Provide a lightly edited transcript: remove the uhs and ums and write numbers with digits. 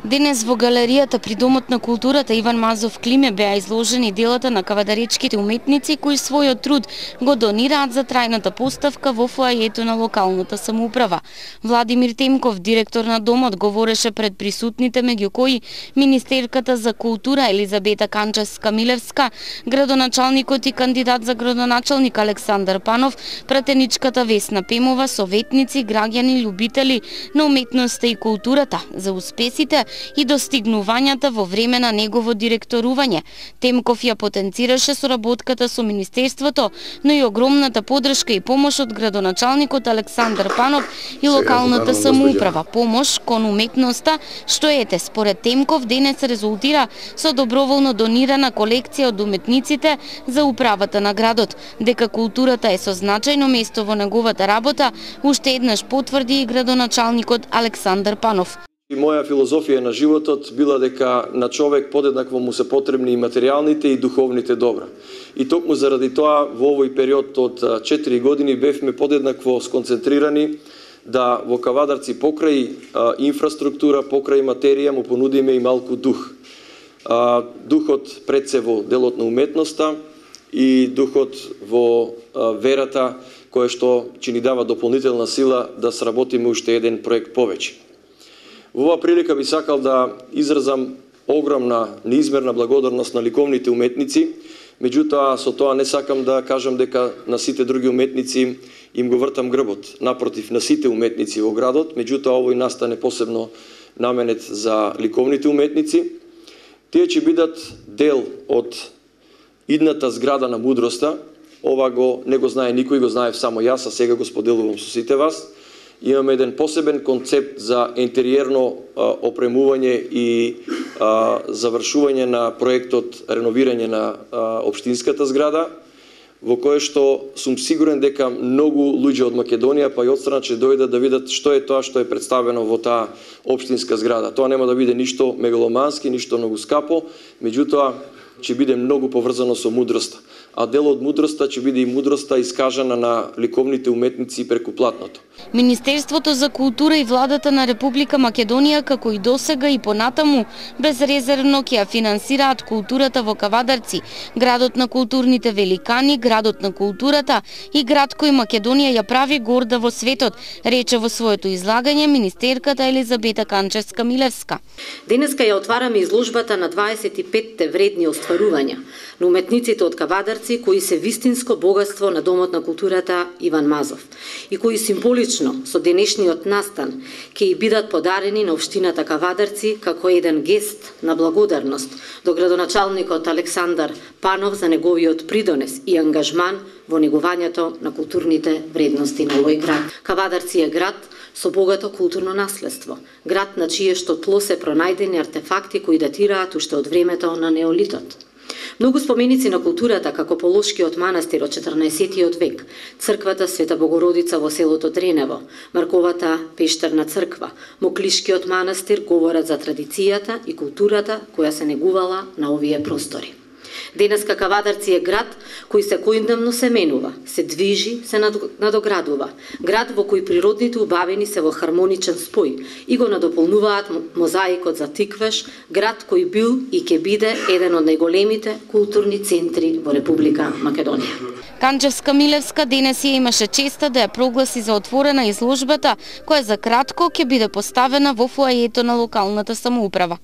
Денес во галеријата при Домот на културата Иван Мазов Климе беа изложени делата на кавадаречките уметници кои својот труд го донираат за трајната поставка во фоајето на локалната самоуправа. Владимир Темков, директор на домот, говореше пред присутните, меѓу кои министерката за култура Елизабета Канчевска-Милевска, градоначалникот и кандидат за градоначалник Александар Панов, пратеничката Весна Пемова, советници, граѓани, љубители на уметноста и културата за успесите и достигнувањата во време на негово директорување. Темков ја потенцираше соработката со Министерството, но и огромната подршка и помош од градоначалникот Александар Панов и локалната самоуправа. Помош кон уметноста, што ете, според Темков, денес резултира со доброволно донирана колекција од уметниците за управата на градот. Дека културата е со значајно место во неговата работа, уште еднаш потврди и градоначалникот Александар Панов. И моја филозофија на животот била дека на човек подеднакво му се потребни и материјалните и духовните добра. И токму заради тоа во овој период од 4 години бевме подеднакво сконцентрирани да во Кавадарци покрај инфраструктура, покрај материја му понудиме и малку дух. Духот пред се во делот на уметноста и духот во верата која што ќе ни дава дополнителна сила да сработиме уште еден проект повеќе. Во оваа прилика би сакал да изразам огромна, неизмерна благодарност на ликовните уметници, меѓутоа со тоа не сакам да кажам дека на сите други уметници им го вртам грбот. Напротив, на сите уметници во градот, меѓутоа овој настане посебно наменет за ликовните уметници. Тие ќе бидат дел од идната зграда на мудроста. Ова не го знае никој, го знаев само јас, а сега го споделувам со сите вас. Имаме еден посебен концепт за интериерно опремување и завршување на проектот реновирање на општинската зграда, во кое што сум сигурен дека многу луѓе од Македонија па и од страна ќе дојдат да видат што е тоа што е представено во таа општинска зграда. Тоа нема да биде ништо мегаломански, ништо многу скапо, меѓутоа ќе биде многу поврзано со мудроста. А дел од мудроста ќе биде и мудроста искажана на ликовните уметници преку платното. Министерството за култура и владата на Република Македонија, како и досега и понатаму, безрезервно ќе ја финансираат културата во Кавадарци, градот на културните великани, градот на културата и град кој Македонија ја прави горда во светот, рече во своето излагање министерката Елизабета Канчевска-Милевска. Денеска ја отвараме изложбата на 25-те вредни остварувања на уметниците од Кавадарци кои се вистинско богатство на Домот на културата Иван Мазов и кои символично со денешниот настан ќе и бидат подарени на општината Кавадарци како еден гест на благодарност до градоначалникот Александар Панов за неговиот придонес и ангажман во негувањето на културните вредности на овој град. Кавадарци е град со богато културно наследство, град на чие што тло се пронајдени артефакти кои датираат уште од времето на неолитот. Многу споменици на културата, како Полошкиот манастир од 14 век, црквата Света Богородица во селото Дренево, Марковата пештерна црква, Моклишкиот манастир говорат за традицијата и културата која се негувала на овие простори. Денеска Кавадарци е град кој секојдневно се менува, се движи, се надоградува. Град во кој природните убавини се во хармоничен спој и го надополнуваат мозаикот за Тиквеш, град кој бил и ќе биде еден од најголемите културни центри во Република Македонија. Канчевска-Милевска денес ја имаше честа да ја прогласи за отворена изложбата, која за кратко ќе биде поставена во фоајето на локалната самоуправа.